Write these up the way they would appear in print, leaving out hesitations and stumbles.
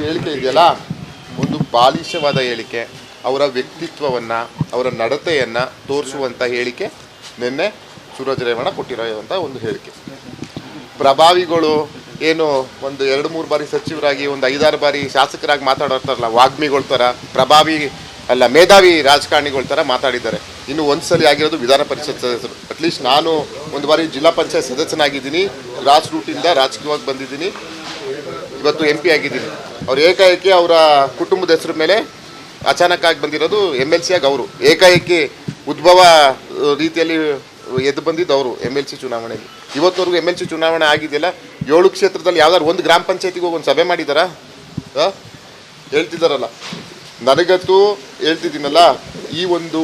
ಹೇಳಿಕೆ ಇದೆಯಲ್ಲ, ಒಂದು ಬಾಲಿಶವಾದ ಹೇಳಿಕೆ, ಅವರ ವ್ಯಕ್ತಿತ್ವವನ್ನು, ಅವರ ನಡತೆಯನ್ನು ತೋರಿಸುವಂಥ ಹೇಳಿಕೆ ನಿನ್ನೆ ಸೂರಜ್ ರೇವಣ್ಣ ಕೊಟ್ಟಿರೋಂಥ ಒಂದು ಹೇಳಿಕೆ. ಪ್ರಭಾವಿಗಳು ಏನು ಒಂದು 2-3 ಬಾರಿ ಸಚಿವರಾಗಿ ಒಂದು 5-6 ಬಾರಿ ಶಾಸಕರಾಗಿ ಮಾತಾಡೋರ್ತಾರಲ್ಲ, ವಾಗ್ಮಿಗಳ ಥರ, ಪ್ರಭಾವಿ ಅಲ್ಲ ಮೇಧಾವಿ ರಾಜಕಾರಣಿಗಳ ಥರ ಮಾತಾಡಿದ್ದಾರೆ. ಇನ್ನು ಒಂದು ಸಲ ಆಗಿರೋದು ವಿಧಾನ ಪರಿಷತ್ ಸದಸ್ಯರು. ಅಟ್ಲೀಸ್ಟ್ ನಾನು ಒಂದು ಬಾರಿ ಜಿಲ್ಲಾ ಪಂಚಾಯತ್ ಸದಸ್ಯನಾಗಿದ್ದೀನಿ, ಗ್ರಾಸ್ ರೂಟಿಂದ ರಾಜಕೀಯವಾಗಿ ಬಂದಿದ್ದೀನಿ, ಇವತ್ತು MP ಆಗಿದ್ದೀನಿ. ಅವ್ರು ಏಕಾಏಕಿ ಅವರ ಕುಟುಂಬದ ಹೆಸರು ಮೇಲೆ ಅಚಾನಕ್ಕಾಗಿ ಬಂದಿರೋದು MLC ಆಗಿ ಅವರು ಏಕಾಏಕಿ ಉದ್ಭವ ರೀತಿಯಲ್ಲಿ ಎದ್ದು ಬಂದಿದ್ದು ಅವರು MLC ಚುನಾವಣೆಯಲ್ಲಿ. ಇವತ್ತವರೆಗೂ MLC ಚುನಾವಣೆ ಆಗಿದೆಯಲ್ಲ, 7 ಕ್ಷೇತ್ರದಲ್ಲಿ ಯಾವ್ದಾದ್ರು ಒಂದು ಗ್ರಾಮ ಪಂಚಾಯತಿಗೆ ಹೋಗಿ ಒಂದು ಸಭೆ ಮಾಡಿದಾರಾ? ಹೇಳ್ತಿದ್ದಾರಲ್ಲ. ನನಗಂತೂ ಹೇಳ್ತಿದ್ದೀನಲ್ಲ, ಈ ಒಂದು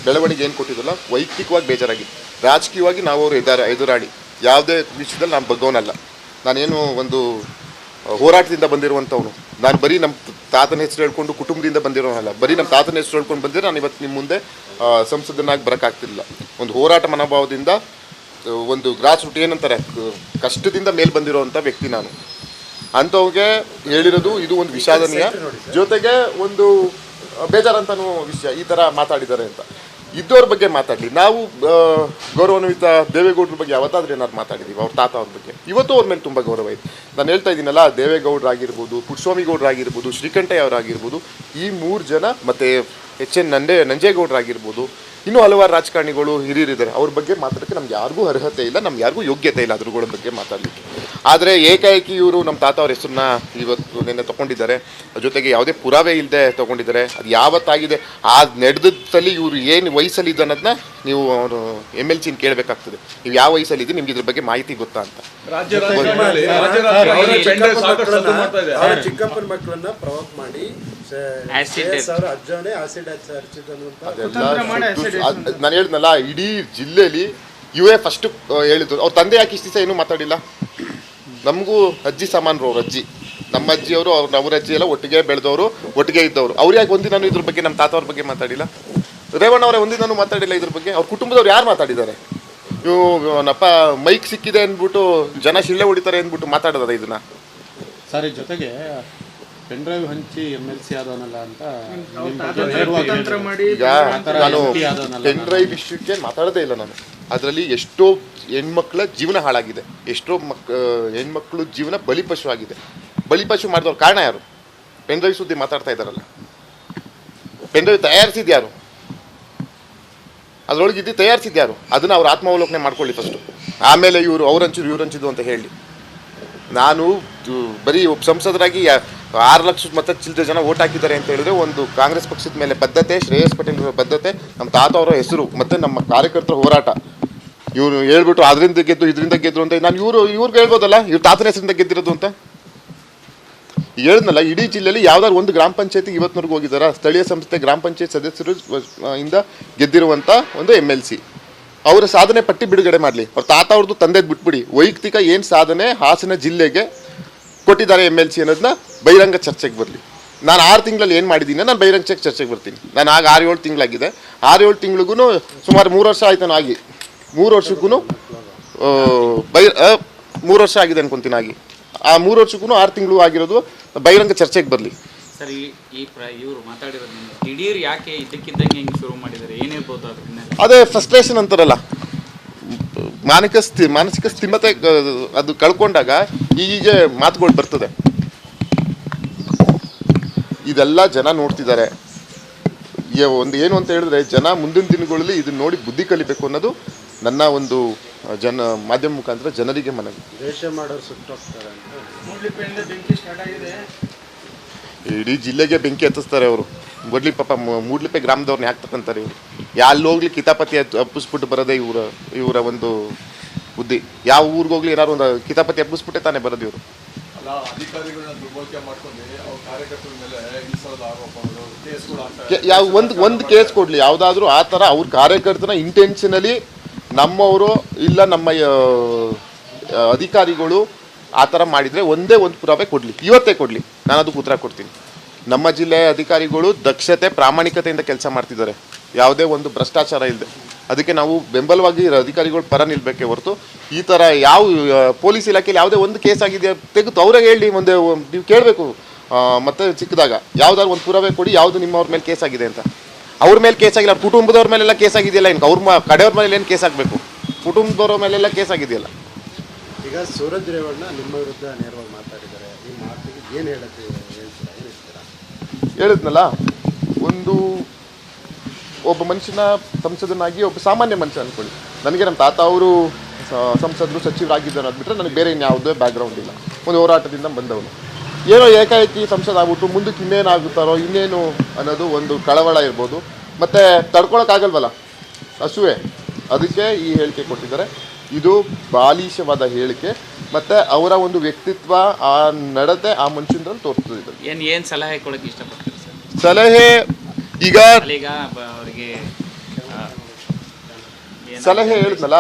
ಬೆಳವಣಿಗೆ ಏನು ಕೊಟ್ಟಿದ್ದಲ್ಲ, ವೈಯಕ್ತಿಕವಾಗಿ ಬೇಜಾರಾಗಿದೆ. ರಾಜಕೀಯವಾಗಿ ನಾವು ಅವರು ಎದುರಾಡಿ ಯಾವುದೇ ವಿಷಯದಲ್ಲಿ ನಾನು ಬಗ್ಗೋನಲ್ಲ. ನಾನೇನು ಒಂದು ಹೋರಾಟದಿಂದ ಬಂದಿರುವಂಥವನು. ನಾನು ಬರೀ ನಮ್ಮ ತಾತನ ಹೆಸರು ಹೇಳ್ಕೊಂಡು ಕುಟುಂಬದಿಂದ ಬಂದಿರೋನಲ್ಲ. ಬರೀ ನಮ್ಮ ತಾತನ ಹೆಸರು ಹೇಳ್ಕೊಂಡು ಬಂದಿರೋ ನಾನು ಇವತ್ತು ನಿಮ್ಮ ಮುಂದೆ ಸಂಸದನಾಗಿ ಬರೋಕ್ಕಾಗ್ತಿಲ್ಲ. ಒಂದು ಹೋರಾಟ ಮನೋಭಾವದಿಂದ, ಒಂದು ಗ್ರಾಸ್ ರೂಟ್ ಏನಂತಾರೆ, ಕಷ್ಟದಿಂದ ಮೇಲೆ ಬಂದಿರೋವಂಥ ವ್ಯಕ್ತಿ ನಾನು. ಅಂಥವ್ಗೆ ಹೇಳಿರೋದು ಇದು ಒಂದು ವಿಷಾದನೀಯ, ಜೊತೆಗೆ ಒಂದು ಬೇಜಾರಂತನೂ ವಿಷಯ. ಈ ಥರ ಮಾತಾಡಿದ್ದಾರೆ ಅಂತ ಇದ್ದವ್ರ ಬಗ್ಗೆ ಮಾತಾಡಲಿ. ನಾವು ಗೌರವಾನ್ವಿತ ದೇವೇಗೌಡರ ಬಗ್ಗೆ ಯಾವತ್ತಾದ್ರೂ ಏನಾದ್ರು ಮಾತಾಡಿದ್ದೀವಿ, ಅವ್ರ ತಾತ ಅವ್ರ ಬಗ್ಗೆ. ಇವತ್ತು ಅವ್ರ ಮೇಲೆ ತುಂಬ ಗೌರವ ಇದೆ. ನಾನು ಹೇಳ್ತಾ ಇದ್ದೀನಲ್ಲ, ದೇವೇಗೌಡರಾಗಿರ್ಬೋದು, ಪುಟ್ಟಸ್ವಾಮಿ ಗೌಡರಾಗಿರ್ಬೋದು, ಶ್ರೀಕಂಠಯ್ಯ ಅವರಾಗಿರ್ಬೋದು, ಈ 3 ಜನ, ಮತ್ತು HN ನಂಜೇಗೌಡರಾಗಿರ್ಬೋದು, ಇನ್ನೂ ಹಲವಾರು ರಾಜಕಾರಣಿಗಳು ಹಿರಿಯರಿದ್ದಾರೆ. ಅವ್ರ ಬಗ್ಗೆ ಮಾತಾಡೋಕ್ಕೆ ನಮ್ಗೆ ಯಾರಿಗೂ ಅರ್ಹತೆ ಇಲ್ಲ, ನಮ್ಗೆ ಯಾರಿಗೂ ಯೋಗ್ಯತೆ ಇಲ್ಲ ಅದ್ರಗಳ ಬಗ್ಗೆ ಮಾತಾಡಲಿಕ್ಕೆ. ಆದರೆ ಏಕಾಏಕಿ ಇವರು ನಮ್ಮ ತಾತ ಅವ್ರ ಹೆಸರನ್ನ ಇವತ್ತು ನಿನ್ನೆ ತೊಗೊಂಡಿದ್ದಾರೆ, ಜೊತೆಗೆ ಯಾವುದೇ ಪುರಾವೆ ಇಲ್ಲದೆ ತೊಗೊಂಡಿದ್ದಾರೆ. ಅದು ಯಾವತ್ತಾಗಿದೆ, ಆ ನಡೆದಲ್ಲಿ ಇವರು ಏನು ವಯಸ್ಸಲ್ಲಿದ್ದು ಅನ್ನೋದನ್ನ ನೀವು ಅವರು MLC ಕೇಳಬೇಕಾಗ್ತದೆ. ನೀವು ಯಾವ ವಯಸ್ಸಲ್ಲಿದ್ದು, ನಿಮ್ಗೆ ಇದ್ರ ಬಗ್ಗೆ ಮಾಹಿತಿ ಗೊತ್ತಾ ಅಂತ. ಚಿಕ್ಕಪ್ಪನ ಮಕ್ಕಳನ್ನ ಪ್ರವೋಕ್ ಮಾಡಿ ನಾನು ಹೇಳಿದ್ನಲ್ಲ, ಇಡೀ ಜಿಲ್ಲೆಯಲ್ಲಿ ಇವೇ ಫಸ್ಟ್ ಹೇಳಿದ್ರು. ಅವ್ರ ತಂದೆ ಯಾಕೆ ಇಷ್ಟು ದಿವಸ ಏನೂ ಮಾತಾಡಿಲ್ಲ? ನಮಗೂ ಅಜ್ಜಿ ಸಮಾನರು, ಅವ್ರ ಅಜ್ಜಿ, ನಮ್ಮ ಅಜ್ಜಿಯವರು, ಅವ್ರ ಅಜ್ಜಿ ಎಲ್ಲ ಒಟ್ಟಿಗೆ ಬೆಳೆದವರು, ಒಟ್ಟಿಗೆ ಇದ್ದವರು. ಅವ್ರು ಯಾಕೆ ಒಂದಿನಾನು ಇದ್ರ ಬಗ್ಗೆ, ನಮ್ಮ ತಾತ ಅವ್ರ ಬಗ್ಗೆ ಮಾತಾಡಿಲ್ಲ? ರೇವಣ್ಣ ಅವರೇ ಒಂದಿನಾನು ಮಾತಾಡಿಲ್ಲ ಇದ್ರ ಬಗ್ಗೆ. ಅವ್ರ ಕುಟುಂಬದವ್ರು ಯಾರು ಮಾತಾಡಿದ್ದಾರೆ? ಇವು ನಪ್ಪ ಮೈಕ್ ಸಿಕ್ಕಿದೆ ಅಂದ್ಬಿಟ್ಟು ಜನ ಶಿಳ್ಳೆ ಹೊಡಿತಾರೆ ಅಂದ್ಬಿಟ್ಟು ಮಾತಾಡೋದ ಇದನ್ನ? ಸರಿ, ಜೊತೆಗೆ ಪೆನ್ ಡ್ರೈವ್ ಹಂಚಿ MLC ಆದವನಲ್ಲ ಅಂತ ಈಗ ನಾನು ಪೆನ್ ಡ್ರೈವ್ ವಿಷಯಕ್ಕೆ ಮಾತಾಡೋದೇ ಇಲ್ಲ. ನಾನು ಅದರಲ್ಲಿ ಎಷ್ಟೋ ಹೆಣ್ಮಕ್ಳ ಜೀವನ ಹಾಳಾಗಿದೆ, ಎಷ್ಟೋ ಹೆಣ್ಮಕ್ಳು ಜೀವನ ಬಲಿಪಶು ಆಗಿದೆ. ಬಲಿಪಶು ಮಾಡಿದವ್ರ ಕಾರಣ ಯಾರು? ಪೆನ್ ಡ್ರೈವ್ ಸುದ್ದಿ ಮಾತಾಡ್ತಾ ಇದ್ದಾರಲ್ಲ, ಪೆನ್ ಡ್ರೈವ್ ತಯಾರಿಸಿದ್ಯಾರು? ಅದರೊಳಗಿದ್ದು ತಯಾರಿಸಿದ್ಯಾರು? ಅದನ್ನು ಅವ್ರು ಆತ್ಮಾವಲೋಕನೆ ಮಾಡ್ಕೊಳ್ಳಿ ಫಸ್ಟು, ಆಮೇಲೆ ಇವರು ಅವ್ರಂಚಿದ್ರು ಇವ್ರಂಚಿದ್ರು ಅಂತ ಹೇಳಿ. ನಾನು ಬರೀ ಸಂಸದರಾಗಿ 6 ಲಕ್ಷ ಮತ ಚಿಲ್ಲರೆ ಜನ ಓಟ್ ಹಾಕಿದ್ದಾರೆ ಅಂತ ಹೇಳಿದ್ರೆ, ಒಂದು ಕಾಂಗ್ರೆಸ್ ಪಕ್ಷದ ಮೇಲೆ ಬದ್ಧತೆ, ಶ್ರೇಯಸ್ ಪಟೇಲ್ ಬದ್ಧತೆ, ನಮ್ಮ ತಾತ ಅವರ ಹೆಸರು ಮತ್ತು ನಮ್ಮ ಕಾರ್ಯಕರ್ತರ ಹೋರಾಟ. ಇವರು ಹೇಳ್ಬಿಟ್ಟು ಅದರಿಂದ ಗೆದ್ದು ಇದರಿಂದ ಗೆದ್ರು ಅಂತ ನಾನು ಇವ್ರಿಗೆ ಹೇಳ್ಬೋದಲ್ಲ, ಇವ್ರ ತಾತನ ಹೆಸರಿಂದ ಗೆದ್ದಿರೋದು ಅಂತ. ಹೇಳಿದ್ನಲ್ಲ, ಇಡೀ ಜಿಲ್ಲೆಯಲ್ಲಿ ಯಾವ್ದಾದ್ರು ಒಂದು ಗ್ರಾಮ ಪಂಚಾಯತಿಗೆ ಇವತ್ತಿನವರೆಗೂ ಹೋಗಿದ್ದಾರಾ? ಸ್ಥಳೀಯ ಸಂಸ್ಥೆ ಗ್ರಾಮ ಪಂಚಾಯತ್ ಸದಸ್ಯರು ಇಂದ ಗೆದ್ದಿರುವಂಥ ಒಂದು MLC. ಅವರ ಸಾಧನೆ ಪಟ್ಟಿ ಬಿಡುಗಡೆ ಮಾಡಲಿ. ಅವ್ರ ತಾತ ಅವ್ರದ್ದು ತಂದೆದು ಬಿಟ್ಬಿಡಿ, ವೈಯಕ್ತಿಕ ಏನು ಸಾಧನೆ ಹಾಸನ ಜಿಲ್ಲೆಗೆ ಕೊಟ್ಟಿದ್ದಾರೆ MLC ಅನ್ನೋದನ್ನ ಬಹಿರಂಗ ಚರ್ಚೆಗೆ ಬರಲಿ. ನಾನು 6 ತಿಂಗಳಲ್ಲಿ ಏನು ಮಾಡಿದ್ದೀನಿ ನಾನು ಬಹಿರಂಗ ಚರ್ಚೆಗೆ ಬರ್ತೀನಿ. ನಾನು ಆಗ 6-7 ತಿಂಗಳಾಗಿದೆ. 6-7 ತಿಂಗಳಿಗೂ ಸುಮಾರು 3 ವರ್ಷ ಆಯ್ತಾನು ಆಗಿ, 3 ವರ್ಷಕ್ಕೂ 3 ವರ್ಷ ಆಗಿದೆ ಅನ್ಕೊಂತೀನಿ ಆಗಿ. ಆ 3 ವರ್ಷಕ್ಕೂ 6 ತಿಂಗಳು ಆಗಿರೋದು ಬಹಿರಂಗ ಚರ್ಚೆಗೆ ಬರಲಿ. ಸರ್, ಇವರು ಮಾತಾಡಿರೋದು ದಿಢೀರ್ ಯಾಕೆ ಇದಕ್ಕಿದ್ದಂಗೆ ಹಿಂಗೆ ಶುರು ಮಾಡಿದ್ದಾರೆ, ಏನಿರ್ಬೋದು ಅದರಿಂದ? ಅದೇ ಫ್ರಸ್ಟ್ರೇಷನ್ ಅಂತಾರಲ್ಲ, ಮಾನಸಿಕ ಸ್ಥಿಮತೆ ಅದು ಕಳ್ಕೊಂಡಾಗ ಹೀಗೆ ಮಾತುಗಳು ಬರ್ತದೆ. ಇದೆಲ್ಲ ಜನ ನೋಡ್ತಿದ್ದಾರೆ. ಒಂದು ಏನು ಅಂತ ಹೇಳಿದ್ರೆ, ಜನ ಮುಂದಿನ ದಿನಗಳಲ್ಲಿ ಇದನ್ನ ನೋಡಿ ಬುದ್ಧಿ ಕಲಿಬೇಕು ಅನ್ನೋದು ನನ್ನ ಒಂದು ಮಾಧ್ಯಮ ಮುಖಾಂತರ ಜನರಿಗೆ ಮನವಿ. ದೇಶ ಮಾಡೋರು ಸುಟ್ಟೋಗ್ತಾರೆ. ಇಡೀ ಜಿಲ್ಲೆಗೆ ಬೆಂಕಿ ಹತ್ತಿಸ್ತಾರೆ ಅವರು. ಮೊದಲಿ ಪಾಪ ಮೂಡ್ಲಿಪೆ ಗ್ರಾಮದವ್ರನ್ನ ಯಾಕೆ ತಕ್ಕಂತಾರೆ ಇವರು? ಅಲ್ಲಿ ಹೋಗ್ಲಿ ಕಿತಾಪತಿ ಹಬ್ಬಿಸ್ಬಿಟ್ಟು ಬರೋದೇ ಇವರ ಒಂದು ಬುದ್ಧಿ. ಯಾವ ಊರಿಗೆ ಹೋಗ್ಲಿ ಏನಾದ್ರು ಒಂದು ಕಿತಾಪತಿ ಹಬ್ಬಿಸ್ಬಿಟ್ಟೆ ತಾನೇ ಬರೋದು ಇವರು. ಯಾವ ಒಂದು ಕೇಸ್ ಕೊಡ್ಲಿ, ಯಾವುದಾದ್ರೂ ಆ ಥರ ಅವ್ರ ಕಾರ್ಯಕರ್ತನ ಇಂಟೆನ್ಷನಲಿ ನಮ್ಮವರು ಇಲ್ಲ ನಮ್ಮ ಅಧಿಕಾರಿಗಳು ಆ ಥರ ಮಾಡಿದರೆ ಒಂದೇ ಒಂದು ಪುರಾವೆ ಕೊಡಲಿ, ಇವತ್ತೇ ಕೊಡಲಿ, ನಾನು ಅದಕ್ಕೆ ಉತ್ತರ ಕೊಡ್ತೀನಿ. ನಮ್ಮ ಜಿಲ್ಲೆಯ ಅಧಿಕಾರಿಗಳು ದಕ್ಷತೆ ಪ್ರಾಮಾಣಿಕತೆಯಿಂದ ಕೆಲಸ ಮಾಡ್ತಿದ್ದಾರೆ, ಯಾವುದೇ ಒಂದು ಭ್ರಷ್ಟಾಚಾರ ಇಲ್ಲದೆ. ಅದಕ್ಕೆ ನಾವು ಬೆಂಬಲವಾಗಿ ಅಧಿಕಾರಿಗಳ ಪರ ನಿಲ್ಬೇಕೆ ಹೊರತು ಈ ಥರ ಯಾವ ಪೊಲೀಸ್ ಇಲಾಖೆಯಲ್ಲಿ ಯಾವುದೇ ಒಂದು ಕೇಸ್ ಆಗಿದೆ ತೆಗೆದು ಅವ್ರಿಗೆ ಹೇಳಿ ಮುಂದೆ ನೀವು ಕೇಳಬೇಕು. ಮತ್ತೆ ಚಿಕ್ಕದಾಗ ಯಾವ್ದಾದ್ರು ಒಂದು ಪುರಾವೆ ಕೊಡಿ, ಯಾವುದು ನಿಮ್ಮವ್ರ ಮೇಲೆ ಕೇಸ್ ಆಗಿದೆ ಅಂತ. ಅವ್ರ ಮೇಲೆ ಕೇಸ್ ಆಗಿಲ್ಲ, ಅವ್ರ ಕುಟುಂಬದವ್ರ ಮೇಲೆಲ್ಲ ಕೇಸ್ ಆಗಿದೆಯಲ್ಲ, ಇನ್ನು ಅವ್ರ ಕಡೆಯವ್ರ ಮೇಲೆ ಏನು ಕೇಸ್ ಆಗಬೇಕು? ಕುಟುಂಬದವ್ರ ಮೇಲೆಲ್ಲ ಕೇಸ್ ಆಗಿದೆಯಲ್ಲ. ಈಗ ಸೂರಜ್ ರೇವಣ್ಣ ನಿಮ್ಮ ವಿರುದ್ಧ ನೇರವಾಗಿ ಮಾತಾಡಿದ್ದಾರೆ. ಈ ಮಾತಿಗೆ ಏನು ಹೇಳ್ತೀರಾ? ಹೇಳಿದ್ನಲ್ಲ, ಒಬ್ಬ ಮನುಷ್ಯನ ಸಂಸದನಾಗಿ ಒಬ್ಬ ಸಾಮಾನ್ಯ ಮನುಷ್ಯ ಅಂದ್ಕೊಳ್ಳಿ. ನನಗೆ ನಮ್ಮ ತಾತ ಅವರು ಸಂಸದರು ಸಚಿವರಾಗಿದ್ದಾರೆ ಅಂದ್ಬಿಟ್ರೆ ನನಗೆ ಬೇರೆ ಇನ್ಯಾವುದೇ ಬ್ಯಾಕ್ಗ್ರೌಂಡ್ ಇಲ್ಲ. ಒಂದು ಹೋರಾಟದಿಂದ ಬಂದವನು ಏನೋ ಏಕಾಏಕಿ ಸಂಸದ ಆಗ್ಬಿಟ್ಟು ಮುಂದಕ್ಕೆ ಇನ್ನೇನಾಗುತ್ತಾರೋ ಇನ್ನೇನು ಅನ್ನೋದು ಒಂದು ಕಳವಳ ಇರ್ಬೋದು. ಮತ್ತು ತಡ್ಕೊಳಕ್ಕಾಗಲ್ವಲ್ಲ, ಹಸುವೆ. ಅದಕ್ಕೆ ಈ ಹೇಳಿಕೆ ಕೊಟ್ಟಿದ್ದಾರೆ. ಇದು ಬಾಲಿಶವಾದ ಹೇಳಿಕೆ ಮತ್ತು ಅವರ ಒಂದು ವ್ಯಕ್ತಿತ್ವ, ಆ ನಡತೆ ಆ ಮನುಷ್ಯನಲ್ಲಿ ತೋರಿಸ್ತಿದ್ದಾರೆ. ಏನು ಸಲಹೆ ಕೊಡೋಕ್ಕೆ ಇಷ್ಟಪಡ್ತೀರಿ ಸರ್? ಸಲಹೆ ಈಗ ಅವರಿಗೆ ಸಲಹೆ ಹೇಳಿದ್ನಲ್ಲ,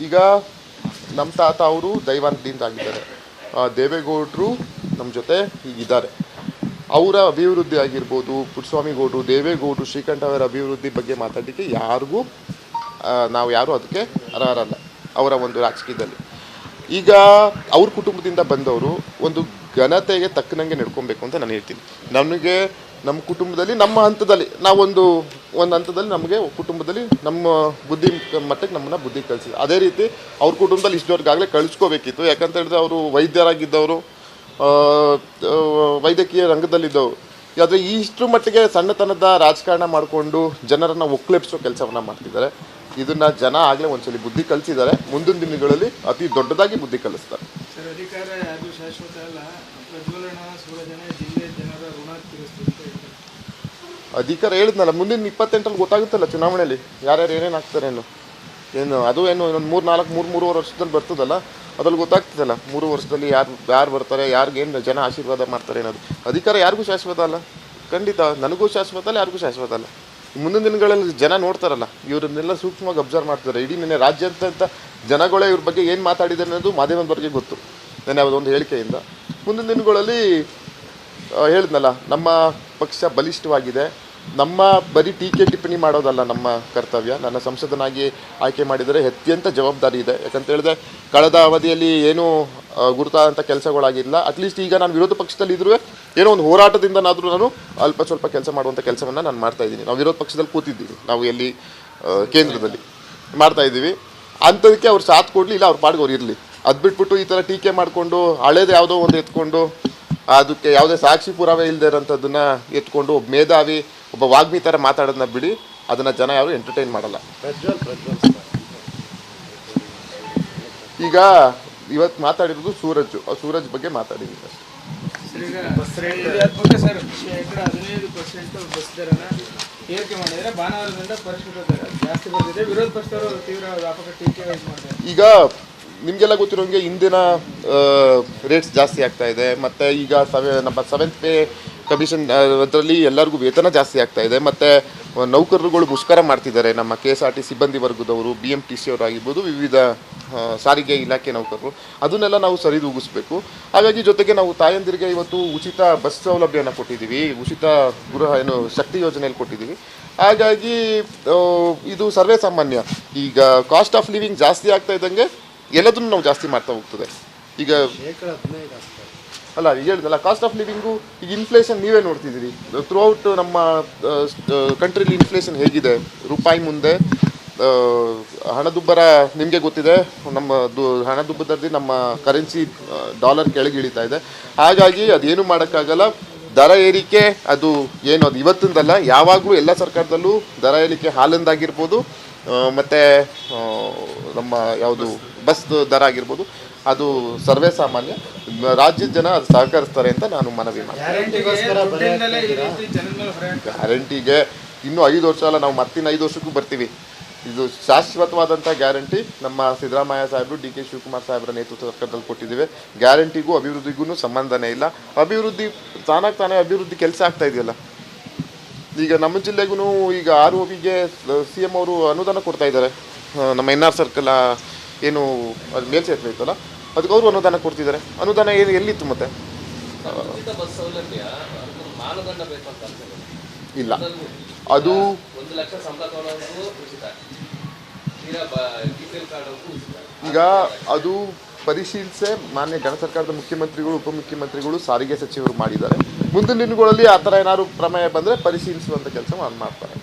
ಈಗ ನಮ್ಮ ತಾತ ಅವರು ದೈವಾಂತದಿಂದ ಆಗಿದ್ದಾರೆ. ದೇವೇಗೌಡರು ನಮ್ಮ ಜೊತೆ ಹೀಗಿದ್ದಾರೆ. ಅವರ ಅಭಿವೃದ್ಧಿ ಆಗಿರ್ಬೋದು, ಪುಟ್ಟಸ್ವಾಮಿ ಗೌಡರು, ದೇವೇಗೌಡರು, ಶ್ರೀಕಂಠ ಅವರ ಅಭಿವೃದ್ಧಿ ಬಗ್ಗೆ ಮಾತಾಡಲಿಕ್ಕೆ ಯಾರಿಗೂ ನಾವು ಯಾರೂ ಅದಕ್ಕೆ ಅರ್ಹರಲ್ಲ ಅವರ ಒಂದು ರಾಜಕೀಯದಲ್ಲಿ. ಈಗ ಅವ್ರ ಕುಟುಂಬದಿಂದ ಬಂದವರು ಒಂದು ಘನತೆಗೆ ತಕ್ಕನಂಗೆ ನಡ್ಕೊಬೇಕು ಅಂತ ನಾನು ಹೇಳ್ತೀನಿ. ನನಗೆ ನಮ್ಮ ಕುಟುಂಬದಲ್ಲಿ ನಮ್ಮ ಹಂತದಲ್ಲಿ ನಾವೊಂದು ಹಂತದಲ್ಲಿ ನಮಗೆ ಕುಟುಂಬದಲ್ಲಿ ನಮ್ಮ ಬುದ್ಧಿ ಮಟ್ಟಕ್ಕೆ ನಮ್ಮನ್ನು ಬುದ್ಧಿ ಕಲಿಸಿದ್ರು. ಅದೇ ರೀತಿ ಅವ್ರ ಕುಟುಂಬದಲ್ಲಿ ಇಷ್ಟವರೆಗಾಗಲೇ ಕಳಿಸ್ಕೋಬೇಕಿತ್ತು. ಯಾಕಂತ ಹೇಳಿದ್ರೆ ಅವರು ವೈದ್ಯರಾಗಿದ್ದವರು, ವೈದ್ಯಕೀಯ ರಂಗದಲ್ಲಿದ್ದವರು. ಆದರೆ ಇಷ್ಟರ ಮಟ್ಟಿಗೆ ಸಣ್ಣತನದ ರಾಜಕಾರಣ ಮಾಡಿಕೊಂಡು ಜನರನ್ನು ಒಕ್ಕಲೆಬ್ಸೋ ಕೆಲಸವನ್ನು ಮಾಡ್ತಿದ್ದಾರೆ. ಇದನ್ನು ಜನ ಆಗಲೇ ಒಂದ್ಸಲಿ ಬುದ್ಧಿ ಕಲಿಸಿದ್ದಾರೆ. ಮುಂದಿನ ದಿನಗಳಲ್ಲಿ ಅತಿ ದೊಡ್ಡದಾಗಿ ಬುದ್ಧಿ ಕಲಿಸ್ತಾರೆ. ಸರ್, ಅಧಿಕಾರ ಯಾವುದು ಶಾಶ್ವತ ಅಲ್ಲ. ಪ್ರಜ್ವಲನ ಸೂರಜನ ಜಿಲ್ಲೆ ಜನರ ಋಣ ತೀರಿಸ್ತಿದೆ. ಅಧಿಕಾರ ಹೇಳಿದ್ನಲ್ಲ, ಮುಂದಿನ 28ರಲ್ಲಿ ಗೊತ್ತಾಗುತ್ತಲ್ಲ ಚುನಾವಣೆಯಲ್ಲಿ ಯಾರ್ಯಾರು ಏನೇನು ಆಗ್ತಾರೆ ಏನು ಅದು ಇನ್ನೊಂದು 3-4-3-3 ವರ್ಷದಲ್ಲಿ ಬರ್ತದಲ್ಲ, ಅದ್ರಲ್ಲಿ ಗೊತ್ತಾಗ್ತದಲ್ಲ 3 ವರ್ಷದಲ್ಲಿ ಯಾರು ಬರ್ತಾರೆ, ಯಾರಿಗೇನು ಜನ ಆಶೀರ್ವಾದ ಮಾಡ್ತಾರೆ ಅನ್ನೋದು. ಅಧಿಕಾರ ಯಾರಿಗೂ ಶಾಶ್ವತ ಅಲ್ಲ, ಖಂಡಿತ ನನಗೂ ಶಾಶ್ವತ ಅಲ್ಲ, ಯಾರಿಗೂ ಶಾಶ್ವತ ಅಲ್ಲ. ಮುಂದಿನ ದಿನಗಳಲ್ಲಿ ಜನ ನೋಡ್ತಾರಲ್ಲ, ಇವರನ್ನೆಲ್ಲ ಸೂಕ್ಷ್ಮವಾಗಿ ಅಬ್ಸರ್ವ್ ಮಾಡ್ತಾರೆ. ಇಡೀ ನಿನ್ನೆ ರಾಜ್ಯಾದ್ಯಂತ ಜನಗಳೇ ಇವ್ರ ಬಗ್ಗೆ ಏನು ಮಾತಾಡಿದ್ದಾರೆ ಅನ್ನೋದು ಮಾಧ್ಯಮದವರೆಗೆ ಗೊತ್ತು. ನಾನು ಯಾವುದೊಂದು ಹೇಳಿಕೆಯಿಂದ ಮುಂದಿನ ದಿನಗಳಲ್ಲಿ ಹೇಳಿದ್ನಲ್ಲ, ನಮ್ಮ ಪಕ್ಷ ಬಲಿಷ್ಠವಾಗಿದೆ. ನಮ್ಮ ಬರೀ ಟೀಕೆ ಟಿಪ್ಪಣಿ ಮಾಡೋದಲ್ಲ ನಮ್ಮ ಕರ್ತವ್ಯ. ನನ್ನ ಸಂಸದನಾಗಿ ಆಯ್ಕೆ ಮಾಡಿದರೆ ಅತ್ಯಂತ ಜವಾಬ್ದಾರಿ ಇದೆ. ಯಾಕಂತ ಹೇಳಿದ್ರೆ ಕಳೆದ ಅವಧಿಯಲ್ಲಿ ಏನೂ ಗುರುತಾದಂಥ ಕೆಲಸಗಳಾಗಿಲ್ಲ. ಅಟ್ಲೀಸ್ಟ್ ಈಗ ನಾನು ವಿರೋಧ ಪಕ್ಷದಲ್ಲಿ ಇದ್ರೂ ಏನೋ ಒಂದು ಹೋರಾಟದಿಂದನಾದರೂ ನಾನು ಅಲ್ಪ ಸ್ವಲ್ಪ ಕೆಲಸ ಮಾಡುವಂಥ ಕೆಲಸವನ್ನು ನಾನು ಮಾಡ್ತಾಯಿದ್ದೀನಿ. ನಾವು ವಿರೋಧ ಪಕ್ಷದಲ್ಲಿ ಕೂತಿದ್ದೀವಿ, ನಾವು ಎಲ್ಲಿ ಕೇಂದ್ರದಲ್ಲಿ ಮಾಡ್ತಾಯಿದ್ದೀವಿ. ಅಂಥದಕ್ಕೆ ಅವ್ರು ಸಾಥ್ ಕೊಡಲಿ, ಇಲ್ಲ ಅವ್ರ ಪಾಡ್ಗೆ ಅವ್ರು ಇರಲಿ. ಅದು ಬಿಟ್ಬಿಟ್ಟು ಈ ಥರ ಟೀಕೆ ಮಾಡಿಕೊಂಡು ಹಳೇದು ಯಾವುದೋ ಒಂದು ಎತ್ಕೊಂಡು ಅದಕ್ಕೆ ಯಾವುದೇ ಸಾಕ್ಷಿ ಪುರಾವೆ ಇಲ್ಲದೆ ಇರೋಂಥದ್ದನ್ನು ಎತ್ಕೊಂಡು ಒಬ್ಬ ಮೇಧಾವಿ, ಒಬ್ಬ ವಾಗ್ಮಿ ಥರ ಮಾತಾಡೋದನ್ನ ಬಿಡಿ. ಅದನ್ನು ಜನ ಯಾರು ಎಂಟರ್ಟೈನ್ ಮಾಡಲ್ಲ. ಈಗ ಇವತ್ತು ಮಾತಾಡಿರೋದು ಸೂರಜ್ ಬಗ್ಗೆ ಮಾತಾಡಿದ್ದೀನಿ. ಸರ್, 15% ಬಸ್ ದರನ ಏರಿಕೆ ಮಾಡಿದರೆ ಭಾನುವಾರದಿಂದ ಪರಿಷ್ಕೃತ ದರ ಜಾಸ್ತಿ ಬಂದಿದೆ. ವಿರೋಧ ಪಕ್ಷದವರು ತೀವ್ರ ವ್ಯಾಪಕ ಟೀಕೆ ಮಾಡಿದ್ದಾರೆ. ಈಗ ನಿಮಗೆಲ್ಲ ಗೊತ್ತಿರೋಂಗೆ ಇಂದಿನ ರೇಟ್ಸ್ ಜಾಸ್ತಿ ಆಗ್ತಾ ಇದೆ. ಮತ್ತು ಈಗ ನಮ್ಮ 7th ಪೇ ಕಮಿಷನ್ ಅದರಲ್ಲಿ ಎಲ್ಲರಿಗೂ ವೇತನ ಜಾಸ್ತಿ ಆಗ್ತಾ ಇದೆ. ಮತ್ತು ನೌಕರರುಗಳು ಮುಷ್ಕರ ಮಾಡ್ತಿದ್ದಾರೆ. ನಮ್ಮ KSRT ಸಿಬ್ಬಂದಿ ವರ್ಗದವರು, BMTC ಅವರು ಆಗಿರ್ಬೋದು, ವಿವಿಧ ಸಾರಿಗೆ ಇಲಾಖೆ ನೌಕರರು. ಅದನ್ನೆಲ್ಲ ನಾವು ಸರಿದೂಗಿಸ್ಬೇಕು. ಹಾಗಾಗಿ ಜೊತೆಗೆ ನಾವು ತಾಯಂದಿರಿಗೆ ಇವತ್ತು ಉಚಿತ ಬಸ್ ಸೌಲಭ್ಯನ ಕೊಟ್ಟಿದ್ದೀವಿ, ಉಚಿತ ಶಕ್ತಿ ಯೋಜನೆಯಲ್ಲಿ ಕೊಟ್ಟಿದ್ದೀವಿ. ಹಾಗಾಗಿ ಇದು ಸರ್ವೇ ಸಾಮಾನ್ಯ. ಈಗ ಕಾಸ್ಟ್ ಆಫ್ ಲಿವಿಂಗ್ ಜಾಸ್ತಿ ಆಗ್ತಾ ಇದ್ದಂಗೆ ಎಲ್ಲದನ್ನು ನಾವು ಜಾಸ್ತಿ ಮಾಡ್ತಾ ಹೋಗ್ತದೆ. ಈಗ ಅಲ್ಲ, ಈಗ ಹೇಳಿದಲ್ಲ ಕಾಸ್ಟ್ ಆಫ್ ಲಿವಿಂಗು, ಈಗ ಇನ್ಫ್ಲೇಷನ್ ನೀವೇ ನೋಡ್ತಿದ್ದೀರಿ. ಥ್ರೂಔಟ್ ನಮ್ಮ ಕಂಟ್ರಿಲಿ ಇನ್ಫ್ಲೇಷನ್ ಹೇಗಿದೆ. ರೂಪಾಯಿ ಮುಂದೆ ಹಣದುಬ್ಬರ ನಿಮಗೆ ಗೊತ್ತಿದೆ. ನಮ್ಮ ಹಣದುಬ್ಬರದಲ್ಲಿ ನಮ್ಮ ಕರೆನ್ಸಿ ಡಾಲರ್ ಕೆಳಗೆ ಇಳಿತಾ ಇದೆ. ಹಾಗಾಗಿ ಅದೇನು ಮಾಡೋಕ್ಕಾಗಲ್ಲ. ದರ ಏರಿಕೆ ಅದು ಏನು ಅದು ಇವತ್ತಿಂದಲ್ಲ, ಯಾವಾಗಲೂ ಎಲ್ಲ ಸರ್ಕಾರದಲ್ಲೂ ದರ ಏರಿಕೆ ಹಾಲಿಂದಾಗಿರ್ಬೋದು, ಮತ್ತು ನಮ್ಮ ಯಾವುದು ಬಸ್ ದರ ಆಗಿರ್ಬೋದು, ಅದು ಸರ್ವೇ ಸಾಮಾನ್ಯ. ರಾಜ್ಯದ ಜನ ಅದು ಸಹಕರಿಸ್ತಾರೆ ಅಂತ ನಾನು ಮನವಿ ಮಾಡ್ತೀನಿ. ಗ್ಯಾರಂಟಿಗೆ ಇನ್ನೂ 5 ವರ್ಷ ಅಲ್ಲ, ನಾವು ಮತ್ತಿನ್ನು 5 ವರ್ಷಕ್ಕೂ ಬರ್ತೀವಿ. ಇದು ಶಾಶ್ವತವಾದಂಥ ಗ್ಯಾರಂಟಿ ನಮ್ಮ ಸಿದ್ದರಾಮಯ್ಯ ಸಾಹೇಬರು, DK ಶಿವಕುಮಾರ್ ಸಾಹೇಬರ ನೇತೃತ್ವದ ಸರ್ಕಾರದಲ್ಲಿ ಕೊಟ್ಟಿದ್ದೀವಿ. ಗ್ಯಾರಂಟಿಗೂ ಅಭಿವೃದ್ಧಿಗೂ ಸಂಬಂಧನೇ ಇಲ್ಲ. ಅಭಿವೃದ್ಧಿ ತಾನೇ ಅಭಿವೃದ್ಧಿ ಕೆಲಸ ಆಗ್ತಾ ಇದೆಯಲ್ಲ. ಈಗ ನಮ್ಮ ಜಿಲ್ಲೆಗೂ ಈಗ ROBಗೆ CM ಅವರು ಅನುದಾನ ಕೊಡ್ತಾ ಇದ್ದಾರೆ. ನಮ್ಮ NR ಸರ್ಕಲ್ ಏನು ಅದು ಮೇಲ್ಸೇತುವೆ ಇತ್ತಲ್ಲ, ಅದಕ್ಕೆ ಅವರು ಅನುದಾನ ಕೊಡ್ತಿದ್ದಾರೆ. ಅನುದಾನ ಎಲ್ಲಿತ್ತು ಮತ್ತೆ? ಇಲ್ಲ, ಅದು ಈಗ ಅದು ಪರಿಶೀಲಿಸೆ ಮಾನ್ಯ ಗಣ ಸರ್ಕಾರದ ಮುಖ್ಯಮಂತ್ರಿಗಳು ಉಪಮುಖ್ಯಮಂತ್ರಿಗಳು ಸಾರಿಗೆ ಸಚಿವರು ಮಾಡಿದ್ದಾರೆ. ಮುಂದಿನ ದಿನಗಳಲ್ಲಿ ಆ ಥರ ಏನಾದ್ರು ಪ್ರಮೇಯ ಬಂದರೆ ಪರಿಶೀಲಿಸುವಂಥ ಕೆಲಸ ಮಾಡ್ತಾರೆ.